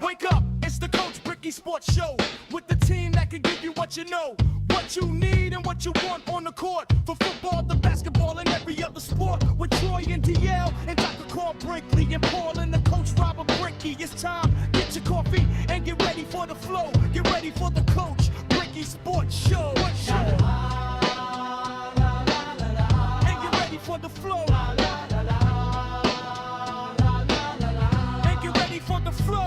Wake up, it's the Coach Brickey Sports Show with the team that can give you what you know, what you need and what you want on the court. For football, the basketball, and every other sport. With Troy and DL and Dr. Carl Brinkley and Paul and the Coach Robert Brickey. It's time, get your coffee and get ready for the flow. Get ready for the Coach Brickey Sports Show. And get ready for the flow. And get ready for the flow.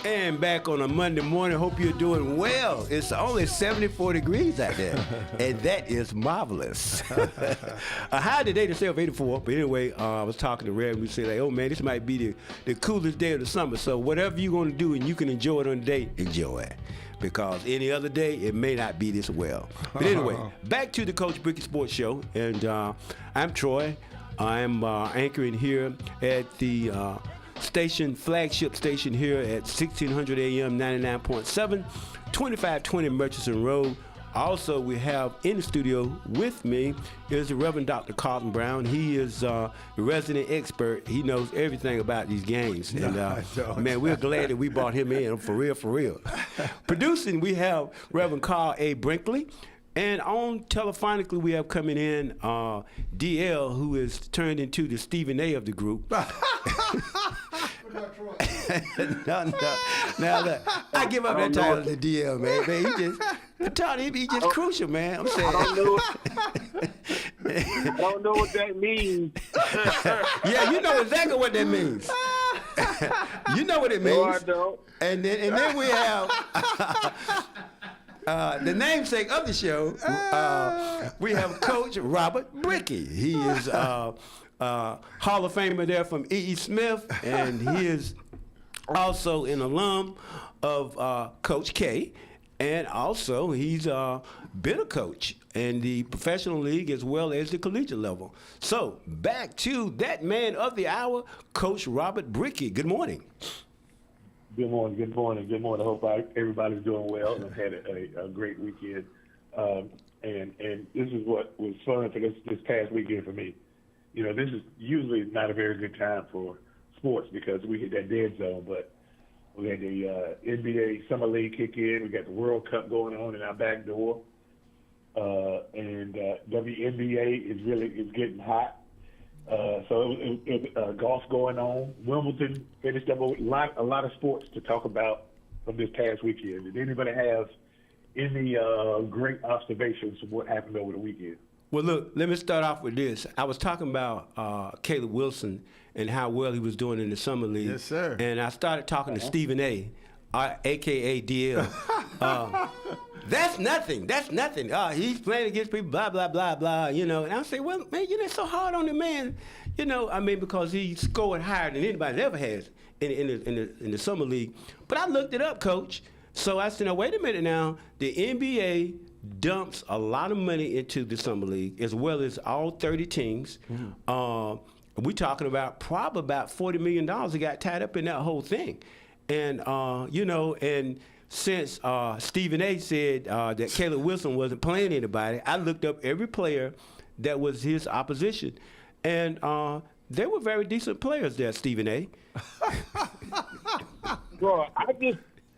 And back on a Monday morning, hope you're doing well. It's only 74 degrees out there, and that is marvelous. A high today to say of 84, but anyway, I was talking to Red, and we said, like, oh man, this might be the coolest day of the summer, so whatever you're going to do and you can enjoy it on the day, enjoy it. Because any other day, it may not be this well. But anyway, back to the Coach Brickey Sports Show, and I'm Troy. I'm anchoring here at the flagship station here at 1600 AM 99.7, 2520 Murchison Road. Also, we have in the studio with me is the Reverend Dr. Carlton Brown. He is the resident expert. He knows everything about these games. And man, we're glad that we brought him in for real, for real. Producing, we have Reverend Carl A. Brinkley. And on telephonically, we have coming in DL, who is turned into the Stephen A. of the group. No. Now, look, I give up that title to DL, man. He just crucial, man. I'm saying. I don't know what that means. Yeah, you know exactly what that means. You know what it means. No, I don't. And then we have the namesake of the show. We have Coach Robert Brickey. He is Hall of Famer there from E.E. Smith, and he is also an alum of Coach K, and also he's been a coach in the professional league as well as the collegiate level. So back to that man of the hour, Coach Robert Brickey. Good morning. Good morning. Good morning. Good morning. I hope everybody's doing well and had a great weekend. And this is what was fun for this past weekend for me. You know, this is usually not a very good time for sports because we hit that dead zone, but we had the NBA Summer League kick in. We got the World Cup going on in our back door. And WNBA is getting hot. So golf going on. Wimbledon finished up. A lot of sports to talk about from this past weekend. Did anybody have any great observations of what happened over the weekend? Well, look, let me start off with this. I was talking about Caleb Wilson and how well he was doing in the Summer League. Yes, sir. And I started talking to Stephen A., a.k.a. DL. That's nothing. That's nothing. He's playing against people, blah, blah, blah, blah, you know. And I say, well, man, you're so hard on the man, you know, I mean, because he scored higher than anybody ever has in the Summer League. But I looked it up, Coach. So I said, now, wait a minute now. The NBA dumps a lot of money into the Summer League, as well as all 30 teams. Mm-hmm. We're talking about probably about $40 million that got tied up in that whole thing. And, you know, and since Stephen A. said that Caleb Wilson wasn't playing anybody, I looked up every player that was his opposition. And they were very decent players there, Stephen A. Bro,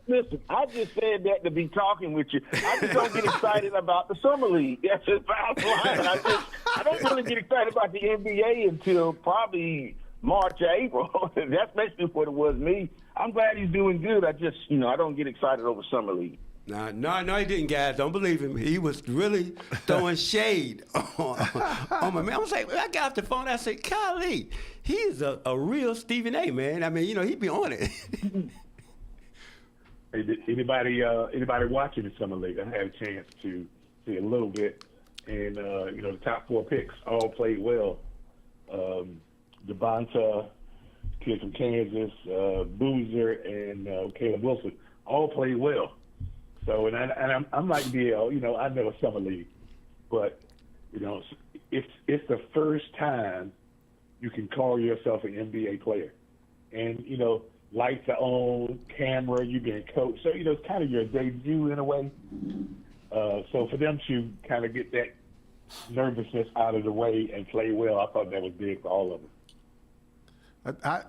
Listen, I just said that to be talking with you. I just don't get excited about the Summer League. That's just bottom line. I don't really get excited about the NBA until probably March or April. That's basically what it was me. I'm glad he's doing good. I just, I don't get excited over Summer League. No, he didn't, guys. Don't believe him. He was really throwing shade on my man. I was like, I got off the phone. I said, golly, he's a real Stephen A., man. I mean, he be on it. Anybody watching the Summer League? I had a chance to see a little bit, and the top four picks all played well. Devonta, kid from Kansas, Boozer, and Caleb Wilson all played well. So, and I'm like DL, I know a Summer League, but it's the first time you can call yourself an NBA player, and lights are on, camera, you're being coached. So, it's kind of your debut in a way. So for them to kind of get that nervousness out of the way and play well. I thought that was big for all of us.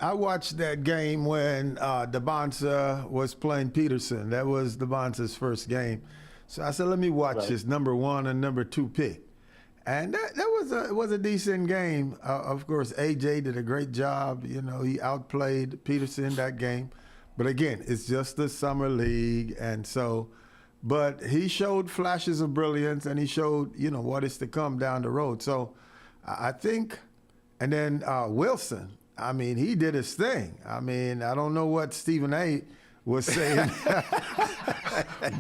I watched that game when DeBonsa was playing Peterson. That was DeBonsa's first game. So I said, let me watch his number 1 and number 2 pick. And that was a decent game. Of course, AJ did a great job. You know, he outplayed Peterson that game. But again, it's just the summer league. And so, but he showed flashes of brilliance, and he showed, you know, what is to come down the road. So I think, and then Wilson, I mean, he did his thing. I mean, I don't know what Stephen A. was saying,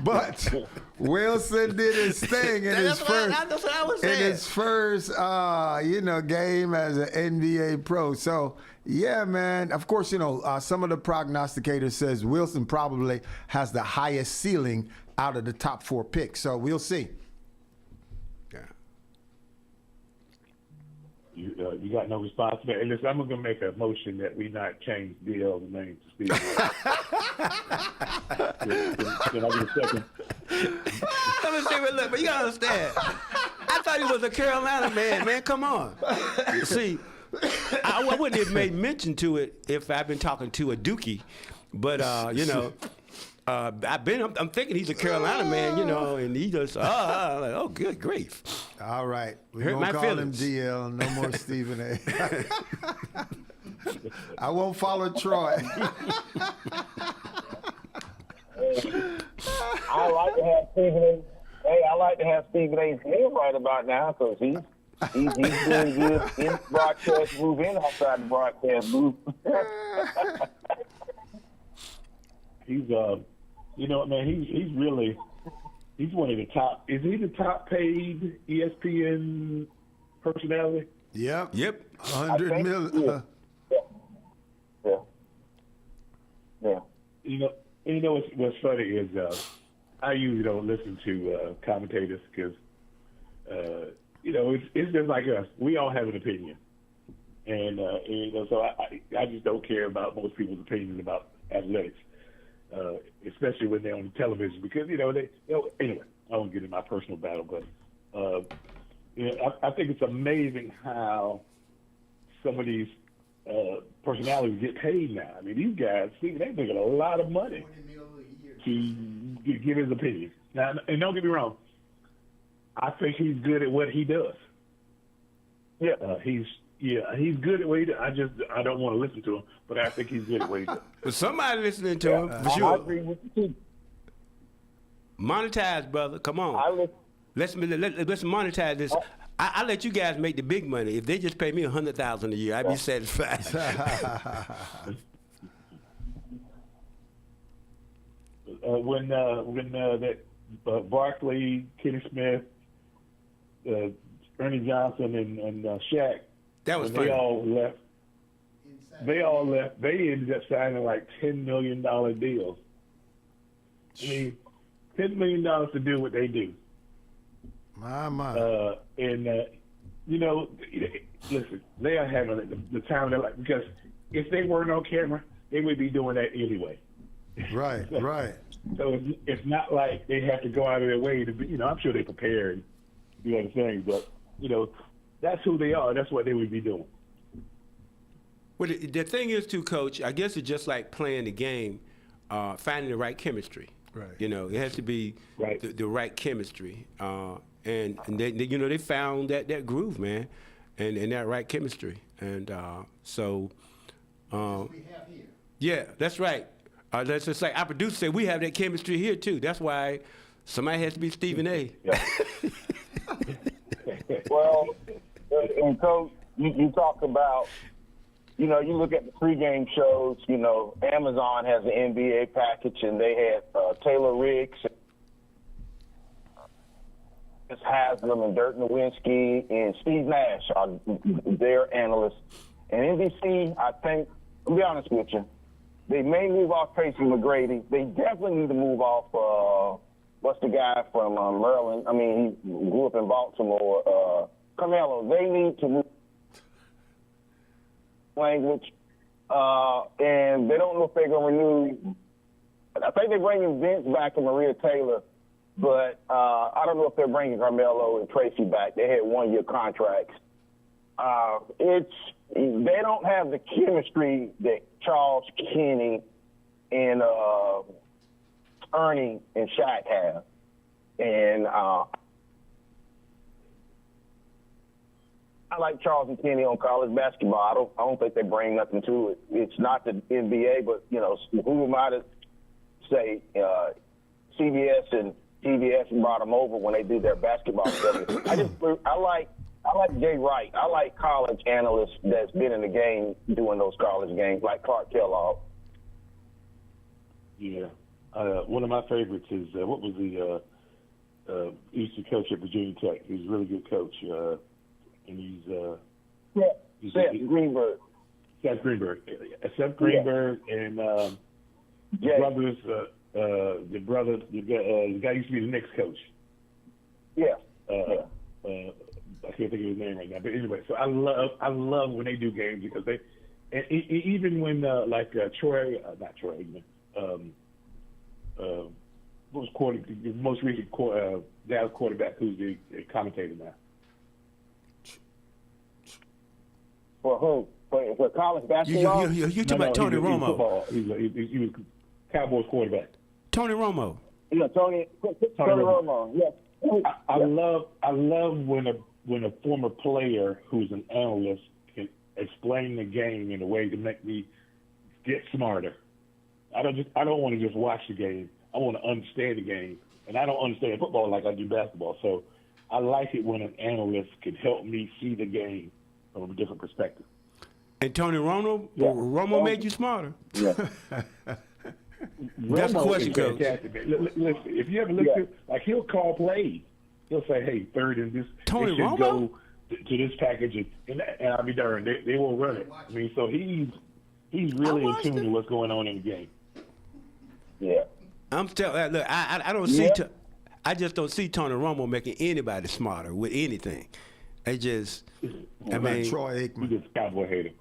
but Wilson did his thing in his first game as an NBA pro. So, yeah, man. Of course, you know, some of the prognosticators says Wilson probably has the highest ceiling out of the top 4 picks. So we'll see. You got no response to that. And listen, I'm going to make a motion that we not change DL's name to Steve. Can I get a second? Let me say, look, but you got to understand. I thought he was a Carolina man. Come on. See, I wouldn't have made mention to it if I'd been talking to a Dookie. But, you know, I'm thinking he's a Carolina man, you know, and he just, like, oh, good grief. All right. We're Hurt going to my call feelings. him DL. No more Stephen A. I won't follow Troy. I like to have Stephen A. Hey, I like to have Stephen A's name right about now because he's doing good in the broadcast booth and outside the broadcast booth. He's you know, man, he's really, he's one of the top. Is he the top paid ESPN personality? Yep. 100 I think million. Yeah. You know what's funny is I usually don't listen to commentators because you know it's just like us. We all have an opinion, and you know, so I just don't care about most people's opinions about athletics. Especially when they're on television, because anyway, I won't get in my personal battle, but I think it's amazing how some of these personalities get paid now. I mean, these guys, they're making a lot of money to give his opinion. Now, and don't get me wrong, I think he's good at what he does. Yeah. He's good at what he does. I don't want to listen to him, but I think he's good at what he does. But somebody listening to him, for I sure. agree with you too. Monetize, brother. Come on. Let's monetize this. I let you guys make the big money. If they just pay me $100,000 a year, I'd be satisfied. When that Barkley, Kenny Smith, Ernie Johnson, and Shaq, That was when funny. they all left. They ended up signing like $10 million deals. I mean, $10 million to do what they do. My. You know, listen, they are having the time of their life, because if they weren't on camera, they would be doing that anyway. Right. So it's not like they have to go out of their way to be, you know, I'm sure they prepare and do other things, but, you know, that's who they are. That's what they would be doing. Well, the thing is, too, Coach, I guess it's just like playing the game, finding the right chemistry. Right. You know, it has to be Right. the right chemistry. And they, you know, they found that groove, man, and that right chemistry. And so, yeah, that's right. That's just like our producer said, we have that chemistry here, too. That's why somebody has to be Stephen A. Yeah. Well, and Coach, you talk about, you know, you look at the pregame shows, you know, Amazon has an NBA package, and they had Taylor Riggs, Haslam, and Dirk Nowitzki, and Steve Nash are their analysts. And NBC, I think, I'll be honest with you, they may move off Tracy McGrady. They definitely need to move off, what's the guy from Maryland? I mean, he grew up in Baltimore, Carmelo. They need to move language, and they don't know if they're going to renew. I think they're bringing Vince back and Maria Taylor But I don't know if they're bringing Carmelo and Tracy back. They had 1-year contracts. They don't have the chemistry that Charles, Kenny, and Ernie and Shaq have. And I like Charles and Kenny on college basketball. I don't think they bring nothing to it. It's not the NBA, but who am I to say CBS and TBS brought them over when they do their basketball study. I like Jay Wright. I like college analysts that's been in the game doing those college games, like Clark Kellogg. Yeah. One of my favorites is, what was the used to coach at Virginia Tech? He's a really good coach. And he's Seth Greenberg. Seth Greenberg. Seth Greenberg and brothers, the guy used to be the Knicks coach. Yeah. I can't think of his name right now, but anyway. So I love when they do games because they, and even when Troy, not Troy Aikman, what was the most recent Dallas quarterback who's the commentator now? For who? For college basketball? You talking about Tony Romo? He was Cowboys quarterback. Tony Romo. Yeah, Tony Romo. Yes. I love when a former player who's an analyst can explain the game in a way to make me get smarter. I don't want to just watch the game. I want to understand the game, and I don't understand football like I do basketball. So I like it when an analyst can help me see the game from a different perspective. And Tony Romo made you smarter. Yeah. That's the question, Coach. Listen, if you ever look at, he'll call plays. He'll say, "Hey, third and this, Tony they should Romo? go to this package," and I'll be darned, they will run it. I mean, so he's really in tune to what's going on in the game. Yeah. I'm telling. Look, I don't see. I just don't see Tony Romo making anybody smarter with anything. I mean, Troy Aikman. He's just a Cowboy hater.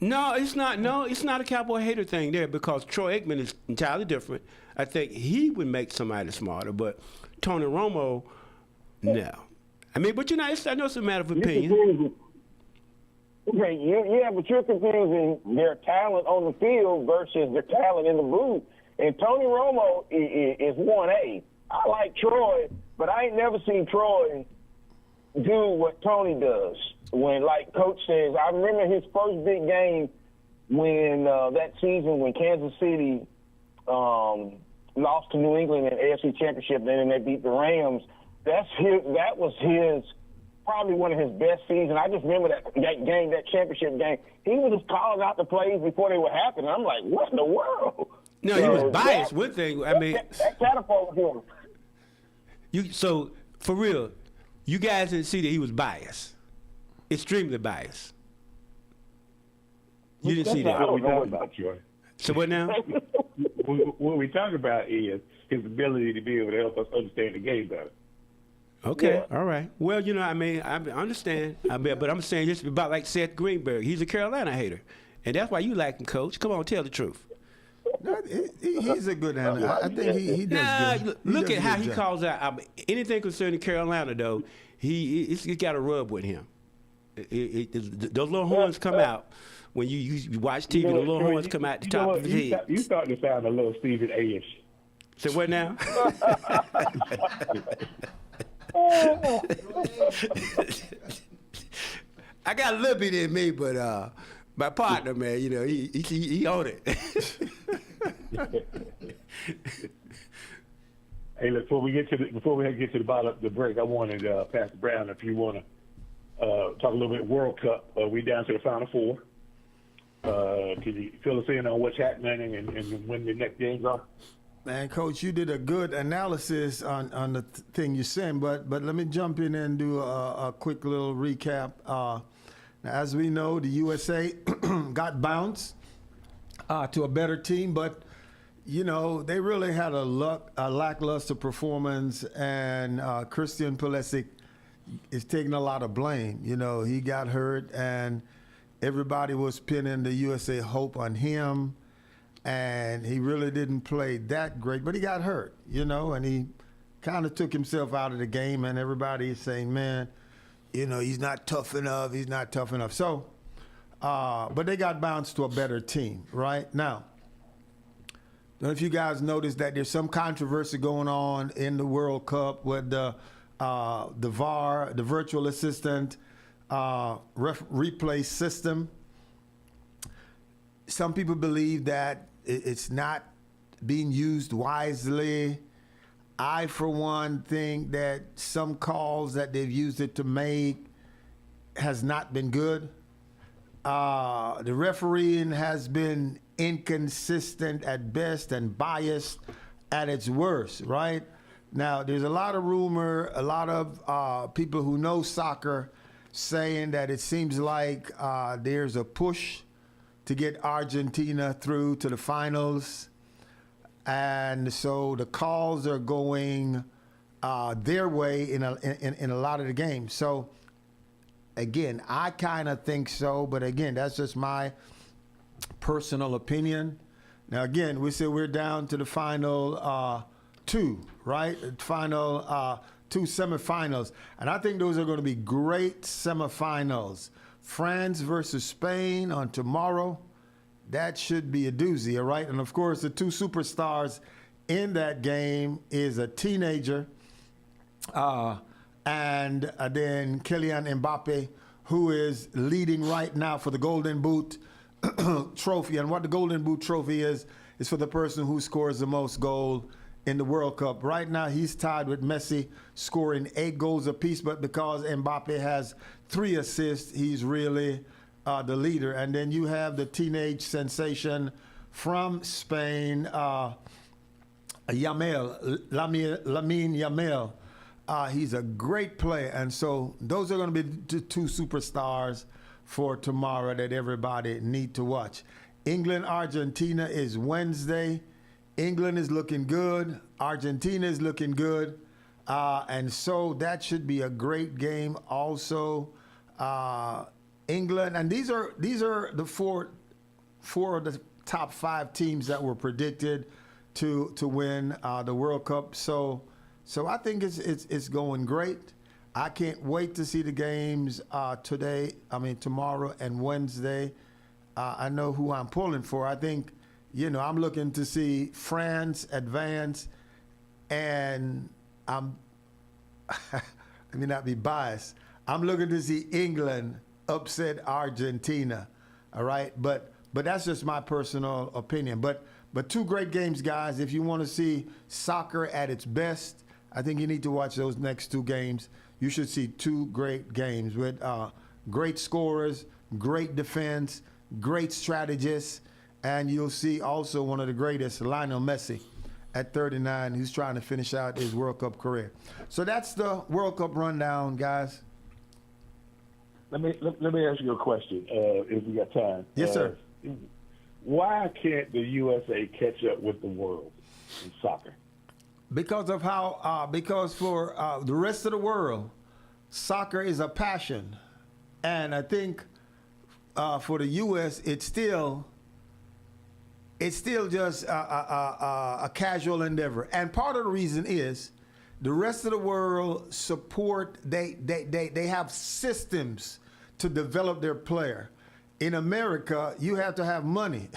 No, it's not. No, it's not a Cowboy hater thing there because Troy Aikman is entirely different. I think he would make somebody smarter, but Tony Romo, no. I mean, but I know it's a matter of opinion. Okay, but you're confusing their talent on the field versus their talent in the booth. And Tony Romo is 1A. I like Troy, but I ain't never seen Troy do what Tony does. When, like Coach says, I remember his first big game when that season when Kansas City lost to New England in the AFC Championship, then they beat the Rams. That was his probably one of his best seasons. I just remember that game, that championship game. He was just calling out the plays before they were happening. I'm like, what in the world? No, he was biased. One thing, I mean, that catapulted him. So for real, you guys didn't see that he was biased, extremely biased. You didn't see that. What we talking about, Troy? So what now? What we talking about is his ability to be able to help us understand the game better. Okay, all right. Well, I mean, I understand. But I'm saying this about like Seth Greenberg. He's a Carolina hater, and that's why you like him, Coach. Come on, tell the truth. No, he's a good analyst. I think he does good. Look at how he calls out anything concerning Carolina, though. He's got a rub with him. Those little horns come out when you watch TV. The little horns come out the top of his head. You starting to sound a little Stephen A-ish. So what now? I got a little bit in me, but my partner, man, he owned it. Hey, look, before we get to the bottom of the break, I wanted Pastor Brown, if you want to talk a little bit World Cup. We down to the Final Four. Can you fill us in on what's happening and when the next games are? Man, Coach, you did a good analysis on the thing you're saying, but let me jump in and do a quick little recap. As we know, the USA got bounced to a better team, but they really had a lackluster performance, and Christian Pulisic is taking a lot of blame. He got hurt, and everybody was pinning the USA hope on him. And he really didn't play that great, but he got hurt, and he kind of took himself out of the game, and everybody is saying, man, you know, he's not tough enough. He's not tough enough. So, but they got bounced to a better team, right? Now, I don't know if you guys noticed that there's some controversy going on in the World Cup with the VAR, the virtual assistant replay system. Some people believe that it's not being used wisely. I, for one, think that some calls that they've used it to make has not been good. The refereeing has been inconsistent at best and biased at its worst, right? Now, there's a lot of rumor, a lot of people who know soccer saying that it seems like there's a push to get Argentina through to the finals. And so the calls are going their way in a lot of the games. So, again, I kind of think so, but again, that's just my personal opinion. Now, again, we say we're down to the final two, right? Final two semifinals. And I think those are going to be great semifinals. France versus Spain on tomorrow. That should be a doozy, all right? And, of course, the two superstars in that game is a teenager and then Kylian Mbappe, who is leading right now for the Golden Boot trophy. And what the Golden Boot trophy is for the person who scores the most goal in the World Cup. Right now, he's tied with Messi, scoring 8 goals apiece, but because Mbappe has 3 assists, he's really the leader. And then you have the teenage sensation from Spain, Lamine Yamal. He's a great player. And so those are going to be the 2 superstars for tomorrow that everybody need to watch. England, Argentina is Wednesday. England is looking good. Argentina is looking good. And so that should be a great game also. England, and these are the four of the top 5 teams that were predicted to win the World Cup. So I think it's going great. I can't wait to see the games tomorrow and Wednesday. I know who I'm pulling for. I think, I'm looking to see France advance, and let me not be biased. I'm looking to see England upset Argentina, all right? But that's just my personal opinion. But 2 great games, guys. If you want to see soccer at its best, I think you need to watch those next 2 games. You should see 2 great games with great scorers, great defense, great strategists, and you'll see also one of the greatest, Lionel Messi, at 39, who's trying to finish out his World Cup career. So that's the World Cup rundown, guys. Let me ask you a question, if we got time. Yes, sir. Why can't the USA catch up with the world in soccer? Because of how, because for the rest of the world, soccer is a passion. And I think for the U.S., it's still just a casual endeavor. And part of the reason is the rest of the world support, they have systems to develop their player. In America, you have to have money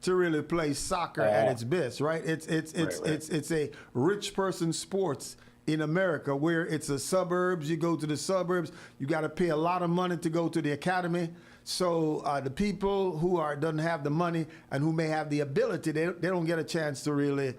to really play soccer at its best, right? It's a rich person sports in America, where it's the suburbs. You go to the suburbs, you got to pay a lot of money to go to the academy. So the people who doesn't have the money and who may have the ability, they don't get a chance to really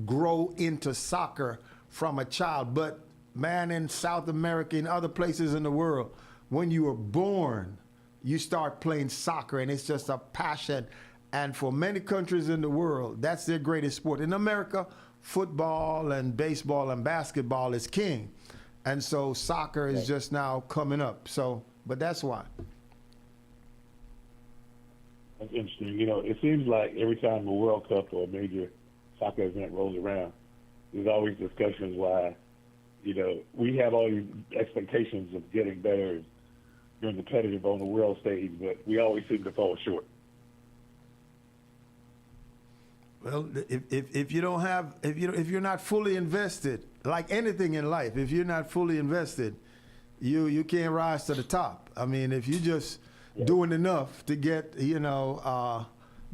grow into soccer from a child. But man, in South America and other places in the world, when you were born, you start playing soccer, and it's just a passion. And for many countries in the world, that's their greatest sport. In America, football and baseball and basketball is king. And so soccer is just now coming up. So, but that's why. That's interesting. It seems like every time a World Cup or a major soccer event rolls around, there's always discussions why, we have all these expectations of getting better, being competitive on the world stage, but we always seem to fall short. Well, if you don't have if you're not fully invested, like anything in life, if you're not fully invested, you can't rise to the top. I mean, if you just doing enough to get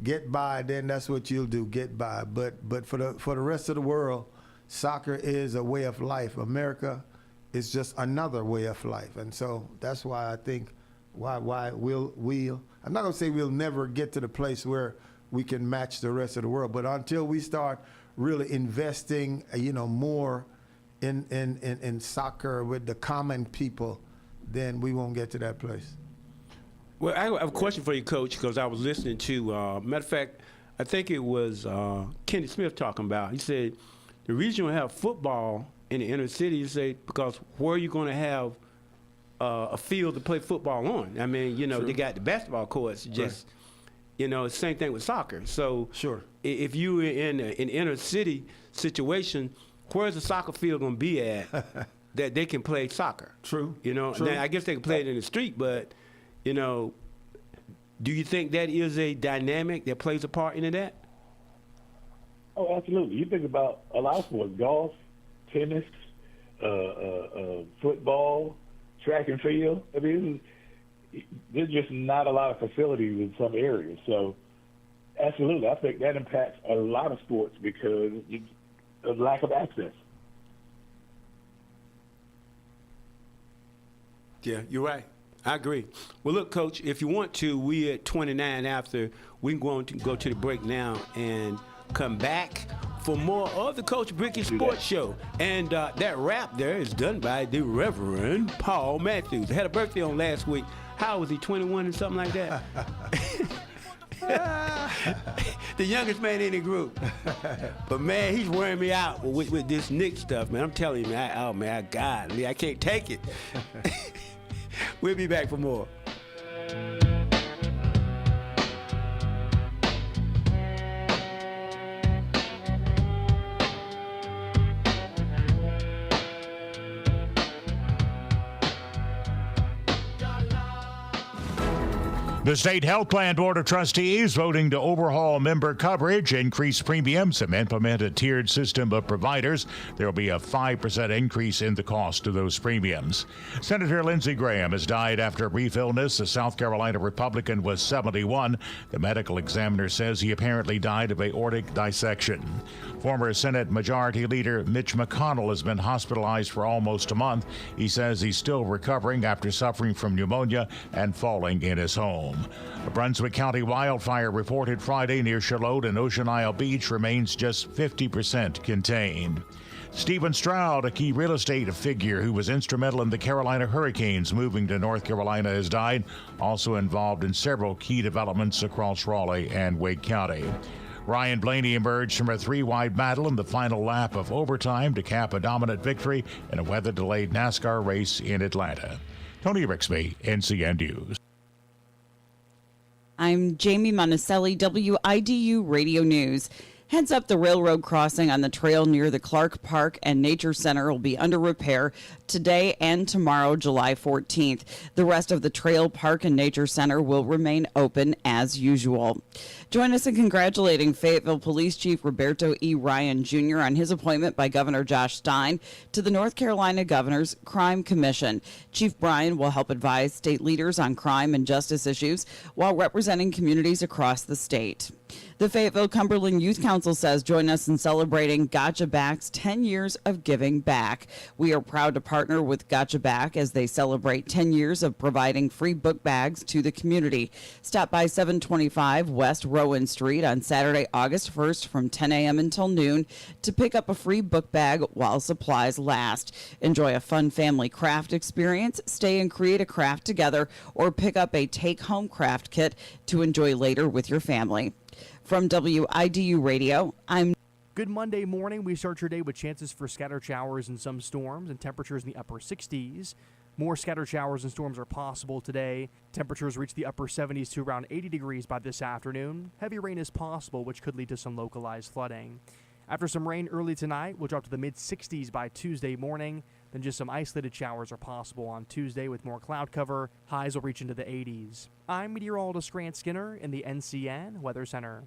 get by, then that's what you'll do, get by. But for the rest of the world, soccer is a way of life. America is just another way of life, and so that's why I think why we'll I'm not gonna say we'll never get to the place where we can match the rest of the world, but until we start really investing, more in soccer with the common people, then we won't get to that place. Well, I have a question for you, Coach, because I was listening to, matter of fact, I think it was Kenny Smith talking about. He said the reason you have football in the inner city, you say, because where are you going to have a field to play football on? I mean, they got the basketball courts, just. Right. Same thing with soccer. So sure, if you're in an inner city situation, where's the soccer field going to be at that they can play soccer? True. True. Now, I guess they can play it in the street, but, do you think that is a dynamic that plays a part in that? Oh, absolutely. You think about a lot of sports, golf, tennis, football, track and field. I mean, there's just not a lot of facilities in some areas. So, absolutely, I think that impacts a lot of sports because of lack of access. Yeah, you're right. I agree. Well, look, Coach, if you want to, we at 29 after. We can go to the break now and come back for more of the Coach Brickey Sports Show. And that rap there is done by the Reverend Paul Matthews. Had a birthday on last week. How was he, 21 or something like that? The youngest man in the group. But, man, he's wearing me out with this Nick stuff, man. I'm telling you, man, I can't take it. We'll be back for more. The State Health Plan Board of Trustees voting to overhaul member coverage, increase premiums, and implement a tiered system of providers. There will be a 5% increase in the cost of those premiums. Senator Lindsey Graham has died after a brief illness. The South Carolina Republican was 71. The medical examiner says he apparently died of aortic dissection. Former Senate Majority Leader Mitch McConnell has been hospitalized for almost a month. He says he's still recovering after suffering from pneumonia and falling in his home. A Brunswick County wildfire reported Friday near Charlotte and Ocean Isle Beach remains just 50% contained. Stephen Stroud, a key real estate figure who was instrumental in the Carolina Hurricanes moving to North Carolina, has died, also involved in several key developments across Raleigh and Wake County. Ryan Blaney emerged from a 3-wide battle in the final lap of overtime to cap a dominant victory in a weather-delayed NASCAR race in Atlanta. Tony Rixby, NCN News. I'm Jamie Monticelli, WIDU Radio News. Heads up, the railroad crossing on the trail near the Clark Park and Nature Center will be under repair today and tomorrow, July 14th. The rest of the trail, park, and nature center will remain open as usual. Join us in congratulating Fayetteville Police Chief Roberto E. Ryan Jr. on his appointment by Governor Josh Stein to the North Carolina Governor's Crime Commission. Chief Bryan will help advise state leaders on crime and justice issues while representing communities across the state. The Fayetteville Cumberland Youth Council says join us in celebrating Gotcha Back's 10 years of giving back. We are proud to partner with Gotcha Back as they celebrate 10 years of providing free book bags to the community. Stop by 725 West Rowan Street on Saturday, August 1st from 10 a.m. until noon to pick up a free book bag while supplies last. Enjoy a fun family craft experience, stay and create a craft together, or pick up a take-home craft kit to enjoy later with your family. From WIDU Radio, I'm Good Monday morning. We start your day with chances for scattered showers and some storms and temperatures in the upper 60s. More scattered showers and storms are possible today. Temperatures reach the upper 70s to around 80 degrees by this afternoon. Heavy rain is possible, which could lead to some localized flooding. After some rain early tonight, we'll drop to the mid-60s by Tuesday morning. Then just some isolated showers are possible on Tuesday with more cloud cover. Highs will reach into the 80s. I'm meteorologist Grant Skinner in the NCN Weather Center.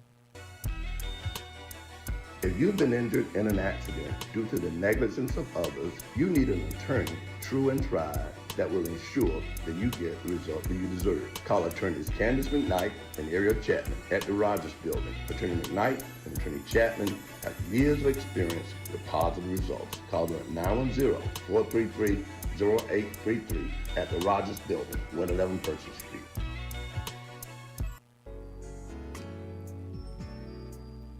If you've been injured in an accident due to the negligence of others, you need an attorney, true and tried, that will ensure that you get the result that you deserve. Call attorneys Candace McKnight and Ariel Chapman at the Rogers Building. Attorney McKnight and Attorney Chapman have years of experience with positive results. Call them at 910-433-0833 at the Rogers Building, 111 Percy Street.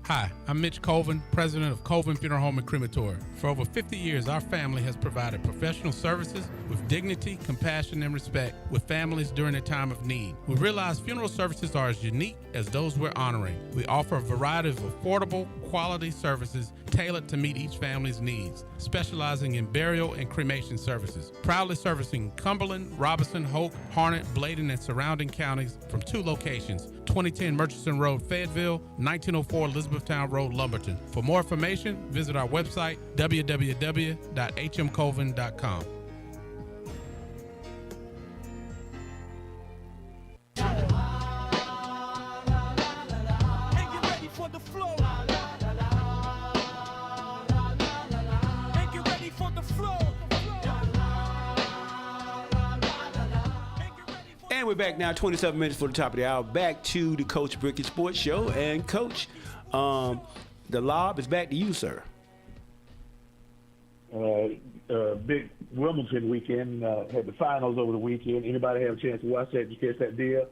Hi, I'm Mitch Colvin, president of Colvin Funeral Home and Crematory. For over 50 years, our family has provided professional services with dignity, compassion, and respect with families during a time of need. We realize funeral services are as unique as those we're honoring. We offer a variety of affordable, quality services tailored to meet each family's needs, specializing in burial and cremation services. Proudly servicing Cumberland, Robinson, Hoke, Harnett, Bladen, and surrounding counties from 2 locations, 2010 Murchison Road, Fayetteville, 1904 Elizabethtown Road, Lumberton. For more information, visit our website, www.hmcolvin.com. And we're back now, 27 minutes for the top of the hour. Back to the Coach Brickey Sports Show. And, Coach, the lob is back to you, sir. Big Wimbledon weekend. Had the finals over the weekend. Anybody have a chance to watch that? Did you catch that deal?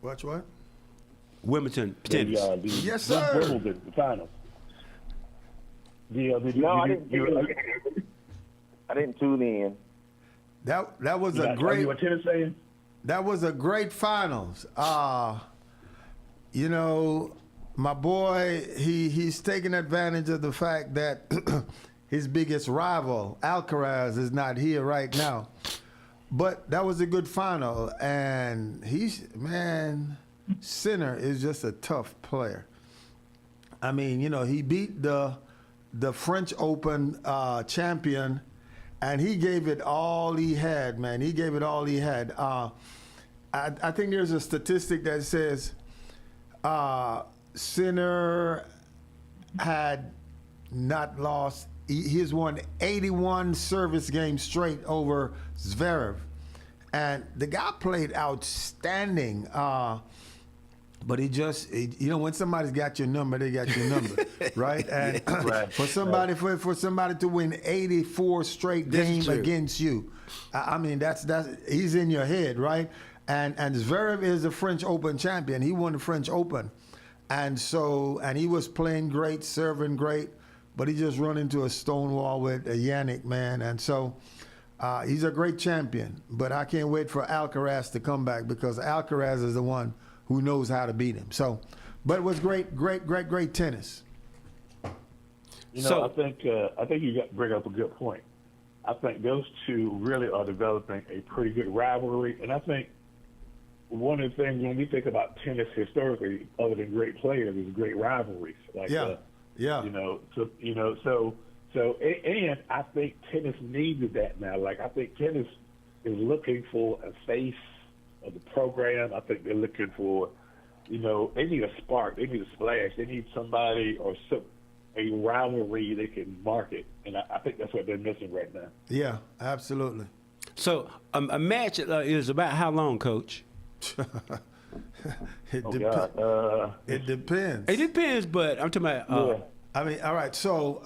Watch what? Wimbledon tennis. Yes, sir. Wimbledon, the finals. I didn't tune in. That was a Are great. you a tennis fan? That was a great finals. You know, my boy, he's taking advantage of the fact that his biggest rival, Alcaraz, is not here right now. But that was a good final, and Sinner is just a tough player. I mean, you know, he beat the French Open champion. And he gave it all he had, man. He gave it all he had. I think there's a statistic that says Sinner had not lost. He has won 81 service games straight over Zverev. And the guy played outstanding. But you know, when somebody's got your number, they got your number, right? And for somebody to win 84 straight games against you, I mean, that's he's in your head, right? And Zverev is the French Open champion. He won the French Open, and he was playing great, serving great, but he just run into a stone wall with Yannick, man, and so. He's a great champion, but I can't wait for Alcaraz to come back because Alcaraz is the one who knows how to beat him. So, but it was great tennis. You know, I think you bring up a good point. I think those two really are developing a pretty good rivalry, and I think one of the things when we think about tennis historically, other than great players, is great rivalries. Like, and I think tennis needs that now. Like, I think tennis is looking for a face of the program. I think they're looking for, you know, they need a spark. They need a splash. They need somebody or a rivalry they can market. And I think that's what they're missing right now. Yeah, absolutely. So a match is about how long, Coach? It depends. It depends, but I'm talking about. I mean, all right. So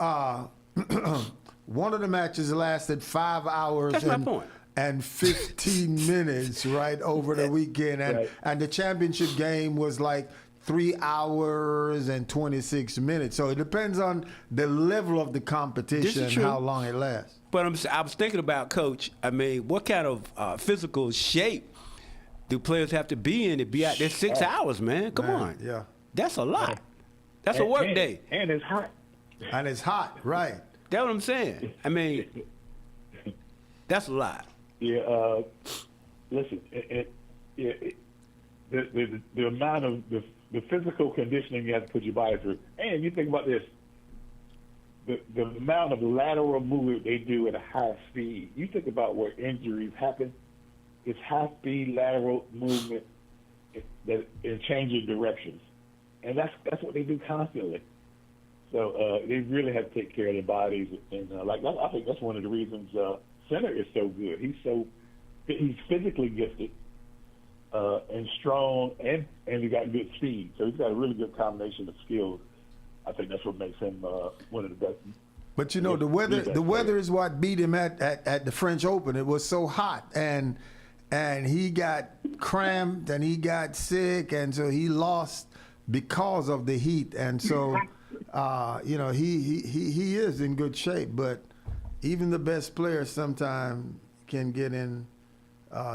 one of the matches lasted 5 hours. That's my point. And 15 minutes, right, over the weekend. And the championship game was like 3 hours and 26 minutes. So it depends on the level of the competition, how long it lasts. But I was thinking about, Coach, I mean, what kind of physical shape do players have to be in to be out there 6 hours, man? Come on. Yeah. That's a lot. That's a work day. And it's hot. And it's hot, right. That's what I'm saying. I mean, that's a lot. Yeah, listen, the amount of the physical conditioning you have to put your body through, and you think about this, the amount of lateral movement they do at a high speed. You think about where injuries happen. It's high speed lateral movement that in changing directions, and that's what they do constantly. So they really have to take care of their bodies, and I think that's one of the reasons Center is so good. He's physically gifted and strong, and he got good speed. So he's got a really good combination of skills. I think that's what makes him one of the best. But you know, the weather is what beat him at the French Open. It was so hot, and he got cramped and he got sick, and so he lost because of the heat. And so, you know, he is in good shape, but even the best players sometimes can get in,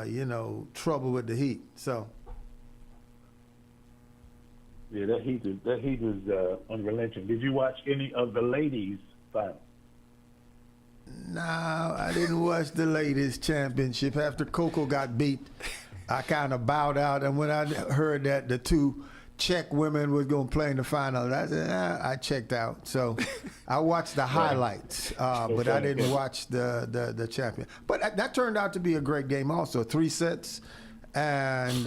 you know, trouble with the heat. So. Yeah, that heat is unrelenting. Did you watch any of the ladies' final? No, I didn't watch the ladies' championship. After Coco got beat, I kind of bowed out. And when I heard that the two Czech women were going to play in the final, I checked out. So I watched the highlights, but I didn't watch the champion. But that turned out to be a great game also. 3 sets. And,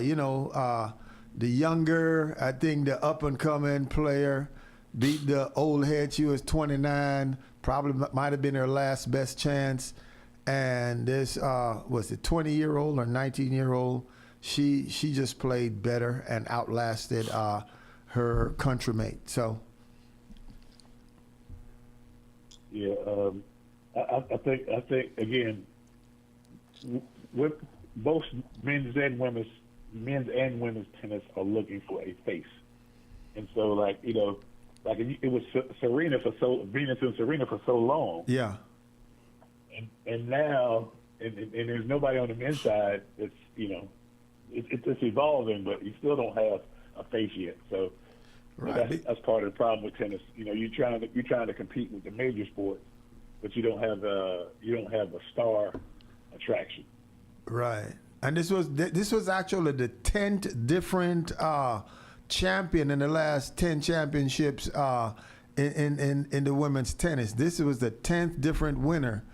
you know, the younger, I think the up-and-coming player beat the old head. She was 29, probably might have been her last best chance. And this, was it 20-year-old or 19-year-old? She just played better and outlasted her countrymate. So. Yeah, I think again, with both men's and women's tennis are looking for a face, and so like you know, like it was Venus and Serena for so long. Yeah. And now, and there's nobody on the men's side that's you know, it's evolving, but you still don't have a face yet. So right. that's part of the problem with tennis. You know, you're trying to compete with the major sports, but you don't have a star attraction. Right. And this was actually the 10th different champion in the last 10 championships in the women's tennis. This was the 10th different winner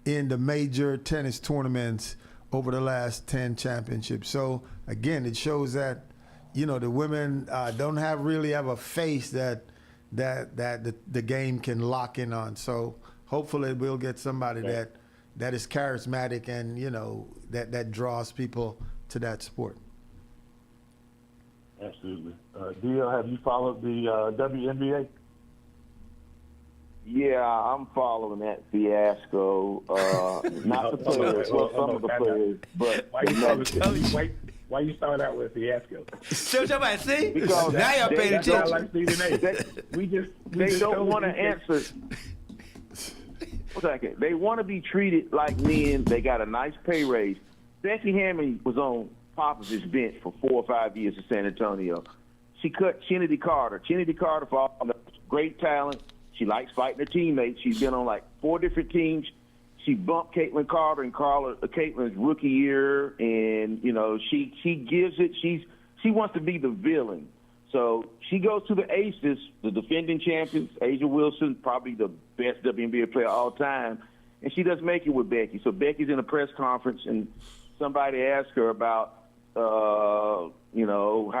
in the major tennis tournaments over the last 10 championships. So again, it shows that you know the women don't really have a face that the game can lock in on. So hopefully we'll get somebody that is charismatic and you know that draws people to that sport. Absolutely. DL, have you followed the WNBA? Yeah, I'm following that fiasco. Not the players, well, some of the players, but why you start out with fiasco? So somebody see? Because now y'all paying attention. Like they don't want to answer. Second, they want to be treated like men. They got a nice pay raise. Becky Hammond was on Popovich's bench for 4 or 5 years in San Antonio. She cut Kennedy Carter. Kennedy Carter, for all the great talent. She likes fighting her teammates. She's been on like 4 different teams. She bumped Caitlin Carter in Caitlin's rookie year, and you know she gives it. She wants to be the villain. So she goes to the Aces, the defending champions, Asia Wilson, probably the best WNBA player of all time, and she doesn't make it with Becky. So Becky's in a press conference, and somebody asked her about, you know,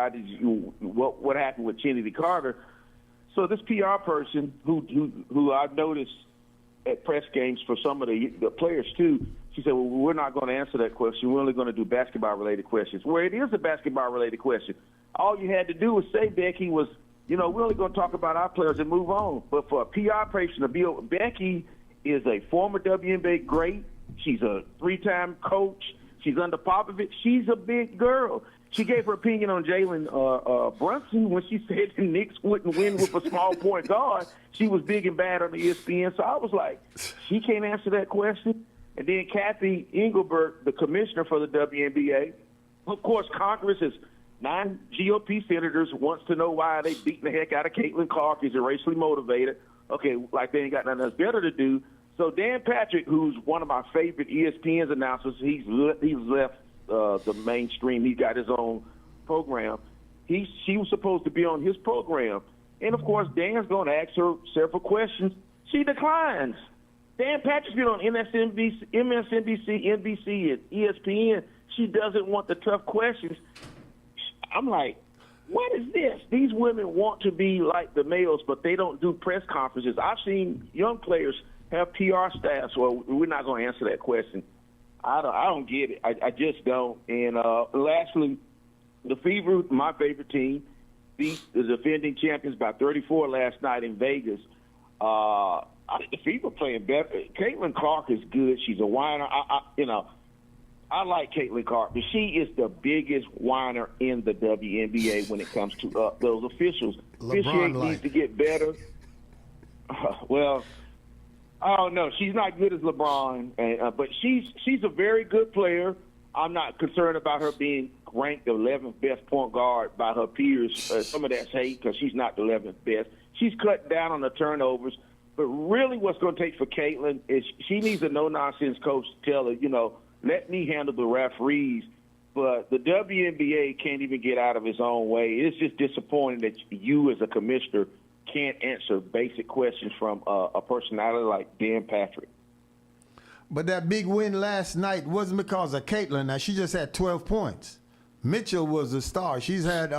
what happened with Kennedy Carter. So this PR person who I've noticed at press games for some of the players too, she said, well, we're not going to answer that question. We're only going to do basketball-related questions. Well, it is a basketball-related question. All you had to do was say, Becky, was, you know, we're only going to talk about our players and move on. But for a PR person to be, Becky is a former WNBA great. She's a 3-time coach. She's under Popovich. She's a big girl. She gave her opinion on Jalen Brunson when she said the Knicks wouldn't win with a small point guard. She was big and bad on the ESPN. So I was like, she can't answer that question. And then Kathy Engelbert, the commissioner for the WNBA, of course, Congress is 9 GOP senators wants to know why they beating the heck out of Caitlin Clark. Is racially motivated. Okay, like they ain't got nothing else better to do. So Dan Patrick, who's one of my favorite ESPN's announcers, he's left the mainstream. He got his own program. She was supposed to be on his program. And, of course, Dan's going to ask her several questions. She declines. Dan Patrick's been on MSNBC, NBC, and ESPN. She doesn't want the tough questions. I'm like, what is this? These women want to be like the males, but they don't do press conferences. I've seen young players have PR staffs. Well, we're not going to answer that question. I don't get it. I just don't. And lastly, the Fever, my favorite team, beat the defending champions by 34 last night in Vegas. I think the Fever playing better. Caitlin Clark is good. She's a whiner. I like Caitlin Clark, but she is the biggest whiner in the WNBA when it comes to those officials. Officiating needs to get better. Well, I don't know. She's not good as LeBron, but she's a very good player. I'm not concerned about her being ranked the 11th best point guard by her peers. Some of that's hate because she's not the 11th best. She's cut down on the turnovers. But really what's going to take for Caitlin is she needs a no-nonsense coach to tell her, let me handle the referees. But the WNBA can't even get out of its own way. It's just disappointing that you as a commissioner can't answer basic questions from a personality like Dan Patrick. But that big win last night wasn't because of Caitlin. Now, she just had 12 points. Mitchell was the star. She's had,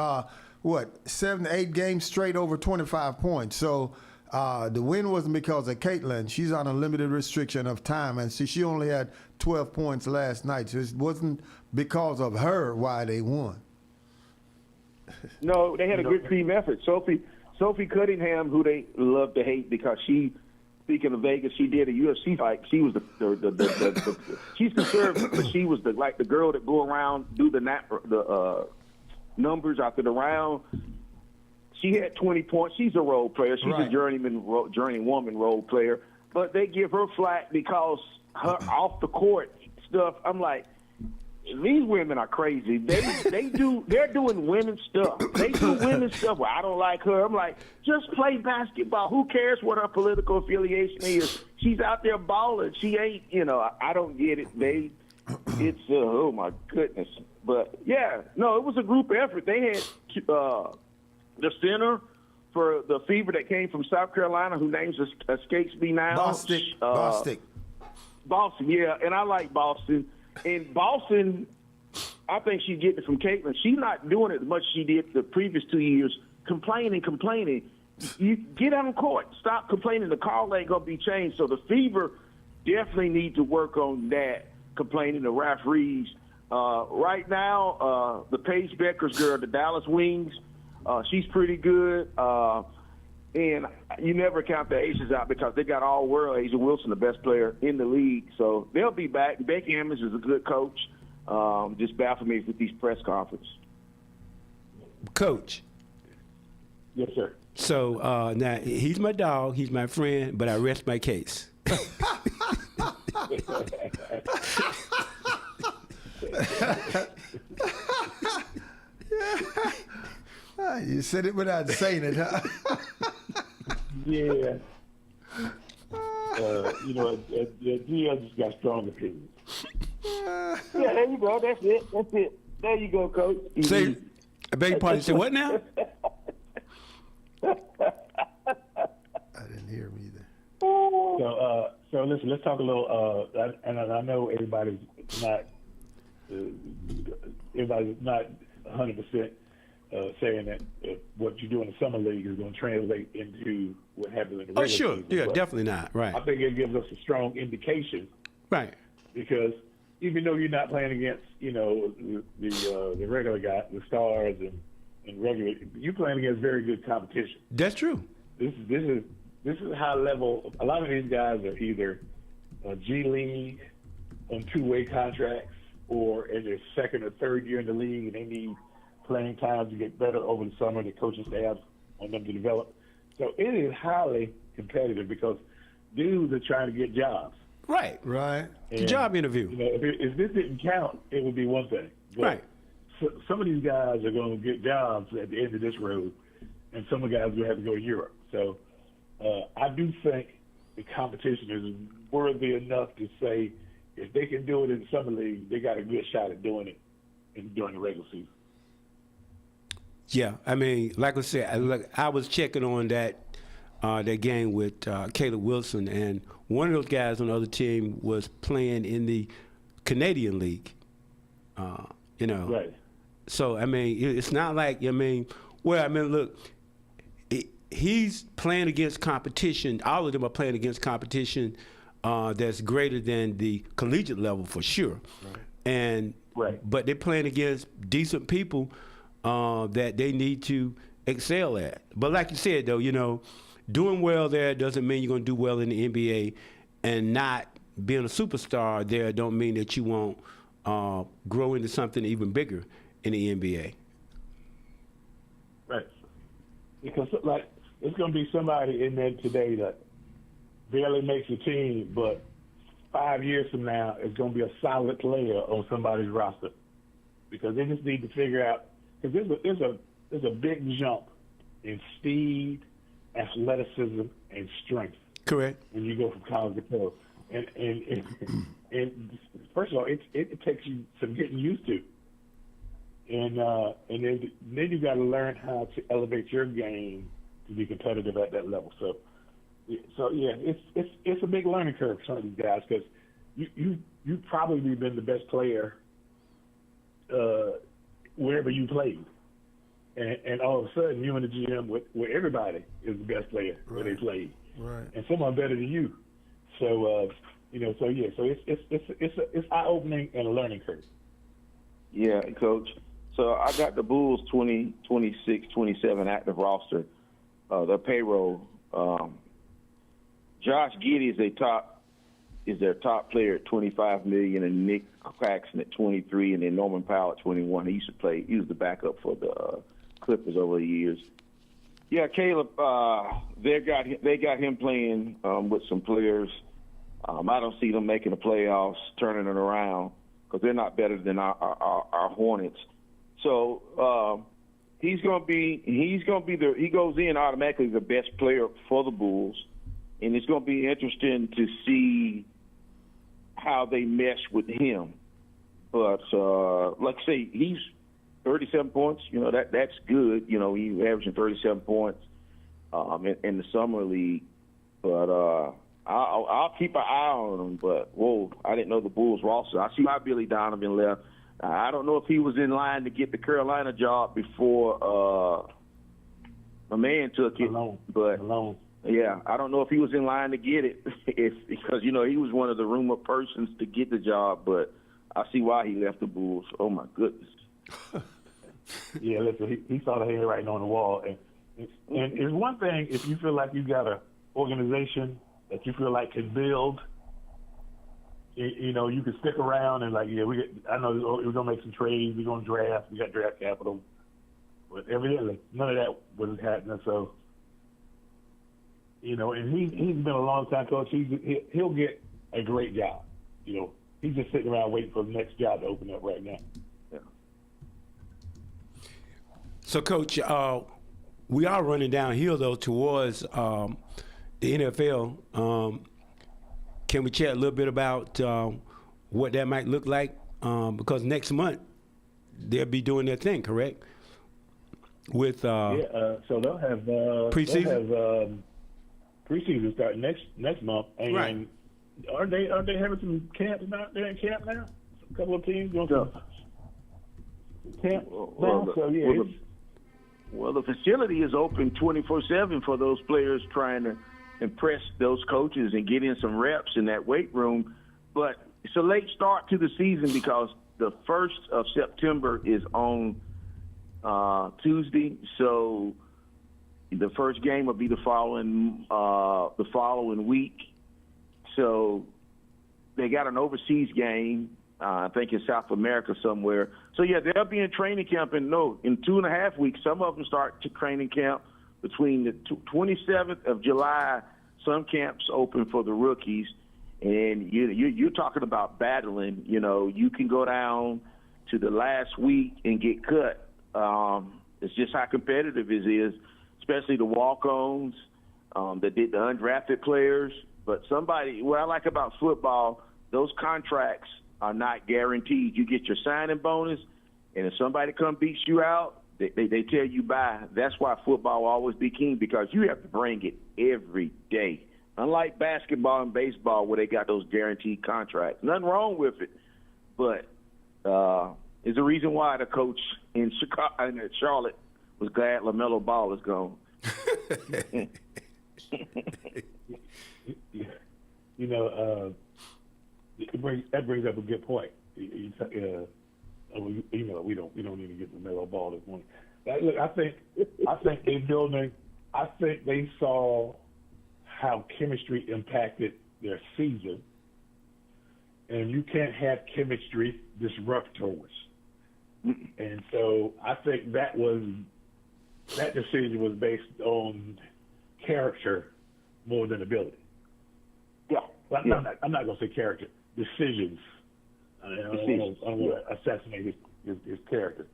7 to 8 games straight over 25 points. So the win wasn't because of Caitlin. She's on a limited restriction of time. And she only had 12 points last night. So it wasn't because of her why they won. No, they had a good team effort. Sophie Cunningham, who they love to hate because speaking of Vegas, she did a UFC fight. She was the she's conservative, but she was the girl that go around do the numbers after the round. She had 20 points. She's a role player. She's a journeywoman role player. But they give her flack because her off the court stuff. I'm like, these women are crazy. They're doing women's stuff. They do women's stuff. Well, I don't like her. I'm like, just play basketball. Who cares what her political affiliation is? She's out there balling. She ain't, I don't get it. It's oh my goodness. But yeah, no, it was a group effort. They had the center for the Fever that came from South Carolina, whose name escapes me now. Bostic. Boston, yeah, and I like Boston. In Boston, I think she's getting it from Caitlin. She's not doing it as much as she did the previous 2 years, complaining. You get on court. Stop complaining. The call ain't going to be changed. So the Fever definitely need to work on that, complaining to referees. Right now, the Paige Becker's girl, the Dallas Wings, she's pretty good. And you never count the aces out because they got all world. Asia Wilson, the best player in the league. So they'll be back. Becky Hammons is a good coach. Just baffle me with these press conferences. Coach. Yes, sir. So now he's my dog. He's my friend, but I rest my case. You said it without saying it, huh? Yeah. GL just got strong opinions. Yeah, there you go. That's it. There you go, Coach. Say, I beg your pardon. Say what now? I didn't hear him either. So listen, let's talk a little. And I know everybody's not 100%. Saying that what you do in the summer league is going to translate into what happens in the regular season. Yeah, but definitely not. Right. I think it gives us a strong indication. Right. Because even though you're not playing against, the regular guys, the stars and regular, you're playing against very good competition. That's true. This is high level. A lot of these guys are either G League on two-way contracts or in their second or third year in the league, and they need playing time to get better over the summer. The coaching staff want them to develop. So it is highly competitive because dudes are trying to get jobs. Right. And, job interview. If this didn't count, it would be one thing. But right. Some of these guys are going to get jobs at the end of this road, and some of the guys will have to go to Europe. So I do think the competition is worthy enough to say if they can do it in the summer league, they got a good shot at doing it during the regular season. Yeah, I mean, like I said, I was checking on that game with Caleb Wilson, and one of those guys on the other team was playing in the Canadian League. Right. So I mean, it's not like look, he's playing against competition. All of them are playing against competition that's greater than the collegiate level for sure. And but they're playing against decent people that they need to excel at. But like you said, though, doing well there doesn't mean you're going to do well in the NBA, and not being a superstar there don't mean that you won't grow into something even bigger in the NBA. Right. Because it's going to be somebody in there today that barely makes a team, but 5 years from now is going to be a solid player on somebody's roster, because they just need to figure out, because there's a big jump in speed, athleticism, and strength. Correct. When you go from college to pro, and first of all, it takes you some getting used to, and then you got to learn how to elevate your game to be competitive at that level. So yeah, it's a big learning curve for some of these guys, because you've probably been the best player wherever you played, and all of a sudden you're in the gym where everybody is the best player where they played, and someone better than you. So it's eye-opening and a learning curve. Yeah, Coach. So I got the Bulls 20, 26, 27 active roster, their payroll. Josh Giddey is their top player at $25 million, and Nick Claxton at 23, and then Norman Powell at 21. He was the backup for the Clippers over the years. Yeah, Caleb, they got him playing with some players. I don't see them making the playoffs, turning it around, because they're not better than our Hornets. So he goes in automatically the best player for the Bulls, and it's going to be interesting to see how they mesh with him. But like I say, he's 37 points. That's good. He's averaging 37 points in the summer league. But I'll keep an eye on him. But whoa, I didn't know the Bulls roster. I see why Billy Donovan left. I don't know if he was in line to get the Carolina job before my man took it. Malone. Yeah, I don't know if he was in line to get it, because he was one of the rumored persons to get the job. But I see why he left the Bulls. Oh my goodness. Yeah, listen, he saw the handwriting on the wall, and it's one thing if you feel like you got an organization that you feel like can build. You can stick around and I know we're gonna make some trades, we're gonna draft, we got draft capital, but evidently none of that was happening. So, and he's been a long time coach. He'll get a great job. He's just sitting around waiting for the next job to open up right now. Yeah. So, Coach, we are running downhill though towards the NFL. Can we chat a little bit about what that might look like? Because next month they'll be doing their thing, correct? With so they'll have preseason. They'll have preseason start next month, and right. Are they having some camps out there in camp now? A couple of teams going to camp now. So yeah. Well, the facility is open 24/7 for those players trying to impress those coaches and get in some reps in that weight room. But it's a late start to the season because the 1st of September is on Tuesday. So the first game will be the following week. So they got an overseas game, I think in South America somewhere. So yeah, they'll be in training camp in 2.5 weeks. Some of them start to training camp between the 27th of July. Some camps open for the rookies, and you're talking about battling. You can go down to the last week and get cut. It's just how competitive it is, especially the walk-ons, the undrafted players. But what I like about football, those contracts are not guaranteed. You get your signing bonus, and if somebody beats you out, they tell you bye. That's why football will always be king, because you have to bring it every day. Unlike basketball and baseball where they got those guaranteed contracts. Nothing wrong with it, but There's a reason why the coach in Chicago and Charlotte was glad LaMelo Ball is gone. You know, that brings up a good point. You know, we don't need to get LaMelo Ball this morning. Look, I think they building. I think they saw how chemistry impacted their season, and you can't have chemistry disruptors. And so I think that decision was based on character more than ability. Yeah. Well, I'm not going to say character. Decisions. I don't want to assassinate his character.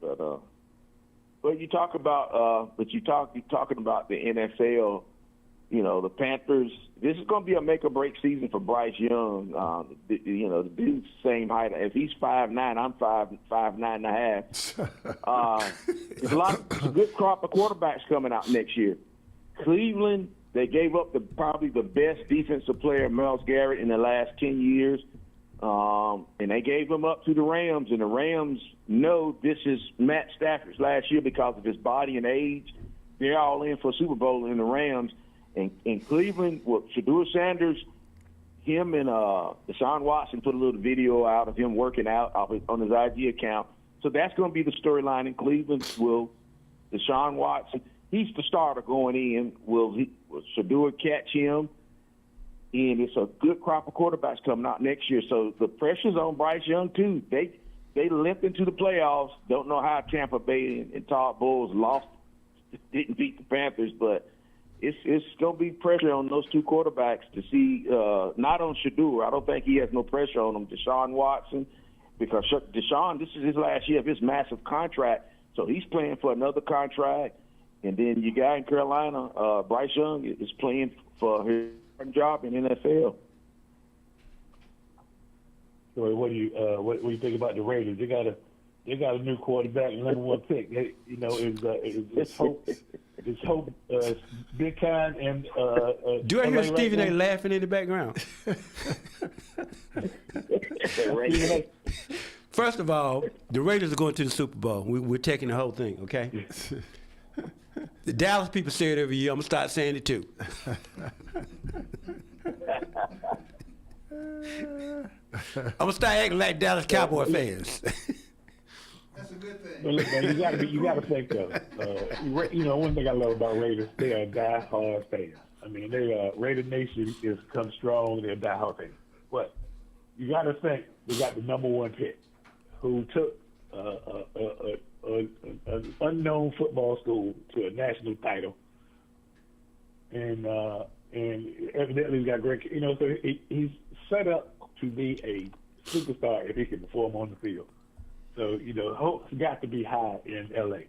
But you talk about, you're talking about the NFL. You know, the Panthers. This is going to be a make or break season for Bryce Young. You know, the dude's same height. If he's 5'9", I'm 5'9.5". There's a good crop of quarterbacks coming out next year. Cleveland, they gave up probably the best defensive player, Myles Garrett, in the last 10 years. And they gave him up to the Rams, and the Rams know this is Matt Stafford's last year because of his body and age. They're all in for a Super Bowl in the Rams. And in Cleveland, with Shedeur Sanders, him and Deshaun Watson put a little video out of him working out on his IG account. So that's going to be the storyline in Cleveland. Will Deshaun Watson, he's the starter going in. Will Shedeur catch him? And it's a good crop of quarterbacks coming out next year. So the pressure's on Bryce Young, too. They limped into the playoffs. Don't know how Tampa Bay and Todd Bowles didn't beat the Panthers, but it's going to be pressure on those two quarterbacks to see, not on Shedeur. I don't think he has no pressure on him. Deshaun Watson, because Deshaun, this is his last year of his massive contract, so he's playing for another contract. And then you guy in Carolina, Bryce Young, is playing for his job in NFL. So what do you think about the Raiders? They got a new quarterback, number one pick. It's Hope. It's Hope, Big Kind, and do I hear Stephen A. laughing in the background? First of all, the Raiders are going to the Super Bowl. We're taking the whole thing, okay? The Dallas people say it every year. I'm going to start saying it too. I'm going to start acting like Dallas Cowboy fans. That's a good thing. But look, man, you got to think though. One thing I love about Raiders, they are die-hard fans. I mean, Raider Nation is come strong. They're die-hard fans. But you got to think they got the number one pick, who took an unknown football school to a national title, and evidently he's got great. So he's set up to be a superstar if he can perform on the field. So, hope's got to be high in L.A.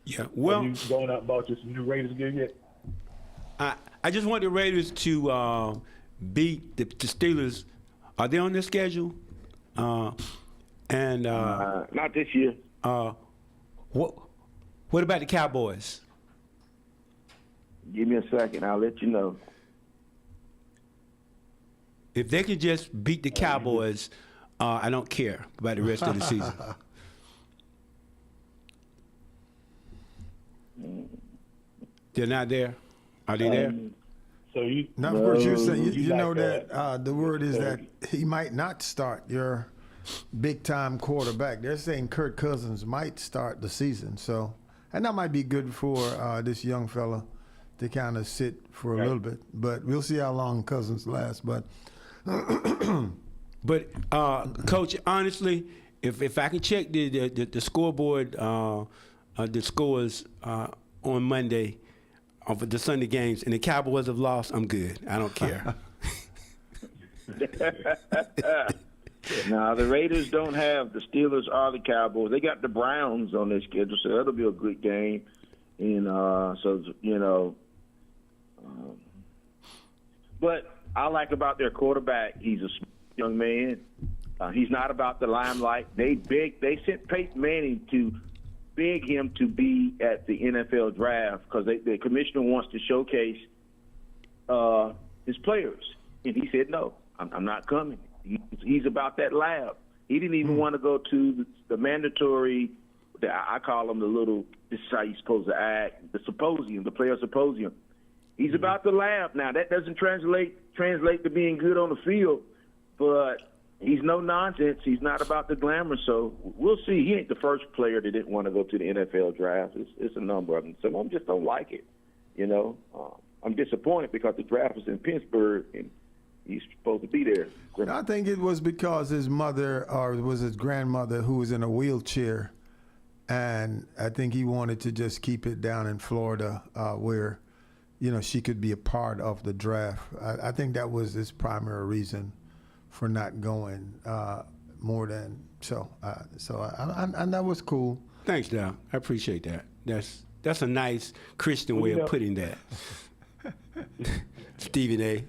Yeah, well. Have you going out and bought you some new Raiders again yet? I just want the Raiders to beat the Steelers. Are they on their schedule? Not this year. What about the Cowboys? Give me a second. I'll let you know. If they can just beat the Cowboys, I don't care about the rest of the season. They're not there? Are they there? So you. Now, of course, you're saying you know that the word is that he might not start your big-time quarterback. They're saying Kirk Cousins might start the season, and that might be good for this young fella to kind of sit for a little bit. But we'll see how long Cousins lasts. But Coach, honestly, if I can check the scoreboard, the scores on Monday of the Sunday games, and the Cowboys have lost, I'm good. I don't care. Now, the Raiders don't have the Steelers or the Cowboys. They got the Browns on their schedule, so that'll be a good game. And but I like about their quarterback, he's a young man. He's not about the limelight. They sent Peyton Manning to beg him to be at the NFL draft because the commissioner wants to showcase his players. And he said, no, I'm not coming. He's about that lab. He didn't even want to go to the mandatory. I call them the little. This is how you're supposed to act. The symposium, the player symposium. He's about to laugh now. That doesn't translate to being good on the field, but he's no nonsense. He's not about the glamour. So we'll see. He ain't the first player that didn't want to go to the NFL draft. It's a number of them. Some of them just don't like it. You know, I'm disappointed because the draft was in Pittsburgh and he's supposed to be there. I think it was because his mother, or it was his grandmother, who was in a wheelchair, and I think he wanted to just keep it down in Florida, where, you know, she could be a part of the draft. I think that was his primary reason for not going. More than so. And that was cool. Thanks, Doc. I appreciate that. That's a nice Christian way of putting that. Stephen A.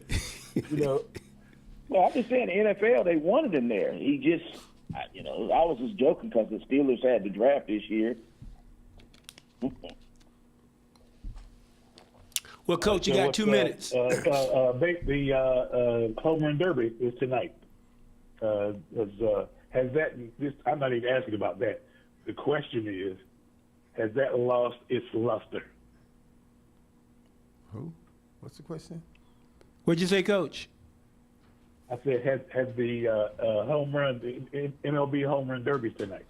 Well, I'm just saying the NFL, they wanted him there. He just, I was just joking because the Steelers had the draft this year. Well, Coach, you got 2 minutes. The home run derby is tonight. Has that? I'm not even asking about that. The question is, has that lost its luster? Who? What's the question? What'd you say, Coach? I said, has the home run, MLB home run derby tonight?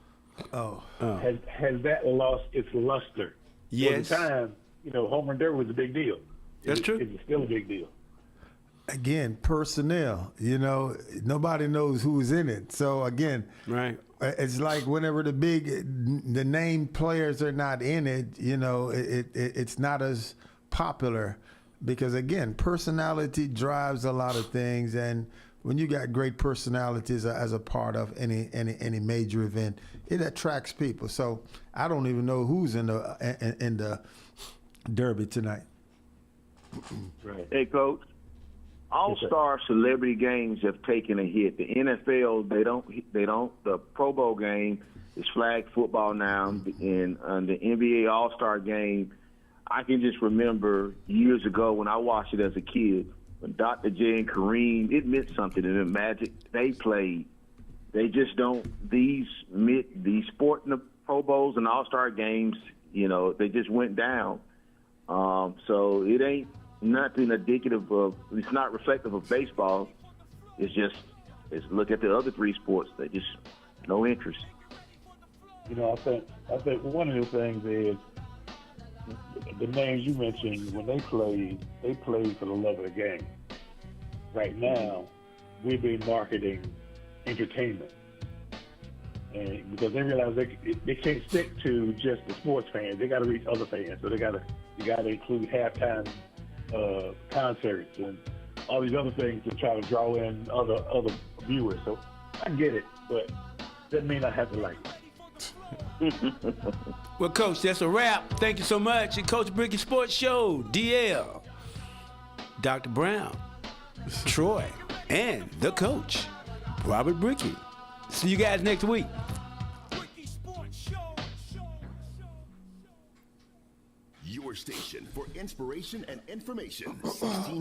Has that lost its luster? Yes. For the time, home run derby was a big deal. That's true. It's still a big deal. Again, personnel. Nobody knows who's in it. So again, right. It's like whenever the named players are not in it, it's not as popular because again, personality drives a lot of things, and when you got great personalities as a part of any major event, it attracts people. So I don't even know who's in the derby tonight. Right. Hey, Coach. All-star celebrity games have taken a hit. The NFL, they don't. The Pro Bowl game is flag football now, and the NBA All-Star game, I can just remember years ago when I watched it as a kid, when Dr. J and Kareem, it meant something to them. Magic, they played. They just don't. These sport in the Pro Bowls and All-Star games, they just went down. So it ain't nothing indicative of, it's not reflective of baseball. It's look at the other three sports. They just no interest. I think one of the things is the names you mentioned, when they played for the love of the game. Right now, we've been marketing entertainment. And because they realize they can't stick to just the sports fans, they got to reach other fans. So you got to include halftime concerts and all these other things to try to draw in other viewers. So I get it, but doesn't mean I have to like it. Well, Coach, that's a wrap. Thank you so much. And Coach Brickey Sports Show, DL, Dr. Brown, Troy, and the coach, Robert Brickey. See you guys next week. Your station for inspiration and information. 16